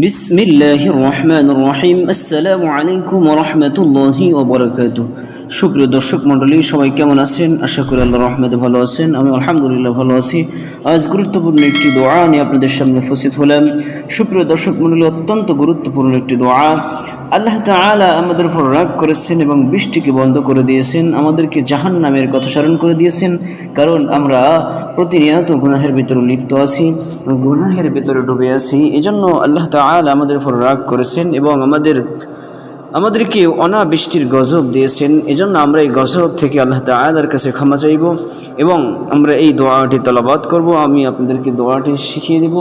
বিসমিল্লাহির রহমানির রহিম। আসসালামু আলাইকুম ওয়া রাহমাতুল্লাহি ওয়া বারাকাতুহু। সুপ্রিয় দর্শক মণ্ডলী, সবাই কেমন আছেন? আশা করি আল্লাহর রহমতে ভালো আছেন। আমি আলহামদুলিল্লাহ ভালো আছি। আজ গুরুত্বপূর্ণ একটি দোয়া নিয়ে আপনাদের সামনে উপস্থিত হলাম। সুপ্রিয় দর্শক মণ্ডলী, অত্যন্ত গুরুত্বপূর্ণ একটি দোয়া। আল্লাহ তাআলা আমাদের উপর রাগ করেছেন এবং বৃষ্টিকে বন্ধ করে দিয়েছেন, আমাদেরকে জাহান্নামের কথা স্মরণ করে দিয়েছেন। কারণ আমরা প্রতিনিয়ত গুনাহের ভিতরে লিপ্ত আছি, গুনাহের ভিতরে ডুবে আছি। এজন্য আল্লাহ তাআলা আমাদের উপর রাগ করেছেন এবং আমাদেরকে অনাবৃষ্টির গজব দিয়েছেন। এজন্য আমরা এই গজব থেকে আল্লাহ তাআলার কাছে ক্ষমা চাইব এবং আমরা এই দোয়াটি তেলাওয়াত করব। আমি আপনাদেরকে দোয়াটি শিখিয়ে দেব।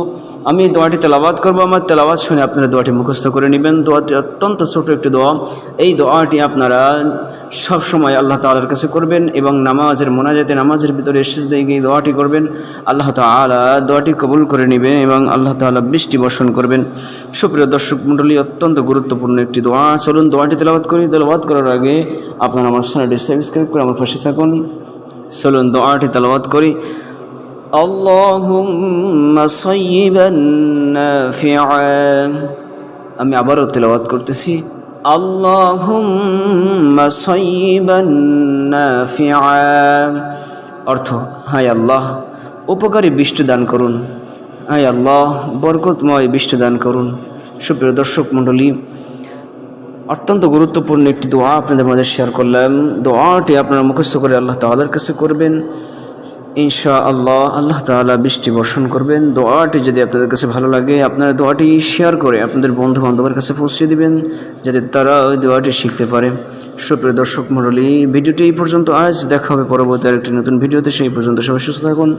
আমি এই দোয়াটি তেলাওয়াত করব। আমার তেলাওয়াত শুনে আপনারা দোয়াটি মুখস্থ করে নেবেন। দোয়াটি অত্যন্ত ছোট একটি দোয়া। এই দোয়াটি আপনারা সব সময় আল্লাহ তাআলার কাছে করবেন এবং নামাজের মোনাজাতে, নামাজের ভিতরে সিজদায় গিয়ে দোয়াটি করবেন। আল্লাহ তাআলা দোয়াটি কবুল করে নেবেন এবং আল্লাহ তাআলা বৃষ্টি বর্ষণ করবেন। সুপ্রিয় দর্শক মণ্ডলী, অত্যন্ত গুরুত্বপূর্ণ একটি দোয়া। চলুন দোয়াটি তেলাওয়াত করি। তেলাওয়াত করার আগে আপনারা আমার চ্যানেলটি সাবস্ক্রাইব করে আমার পাশে থাকুন। চলুন দোয়াটি তেলাওয়াত করি। আল্লাহুম্মা সায়্যিবান নাফিআ। আমি আবারও তেলাওয়াত করতেছি। আল্লাহুম্মা সায়্যিবান নাফিআ। অর্থ, হায় আল্লাহ, উপকারী বৃষ্টি দান করুন। হায় আল্লাহ, বরকতময় বৃষ্টি দান করুন। সুপ্রিয় দর্শক মণ্ডলী, অত্যন্ত গুরুত্বপূর্ণ একটি দোয়া আপনাদের মাঝে শেয়ার করলাম। দোয়াটি আপনারা মুখস্থ করে আল্লাহ তাআলার কাছে করবেন। ইনশাআল্লাহ আল্লাহ তাআলা বৃষ্টি বর্ষণ করবেন। দোয়াটি যদি আপনাদের কাছে ভালো লাগে, আপনারা দোয়াটি শেয়ার করে আপনাদের বন্ধু বান্ধবের কাছে পৌঁছে দিবেন, যাতে তারা ওই দোয়াটি শিখতে পারে। সুপ্রিয় দর্শক মণ্ডলী, ভিডিওটি এই পর্যন্ত। আজ দেখা হবে পরবর্তী আরেকটি নতুন ভিডিওতে। সেই পর্যন্ত সবাই সুস্থ থাকুন,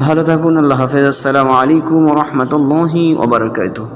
ভালো থাকুন। আল্লাহ হাফেজ। আসসালামু আলাইকুম ওয়া রাহমাতুল্লাহি ওয়া বারাকাতুহু।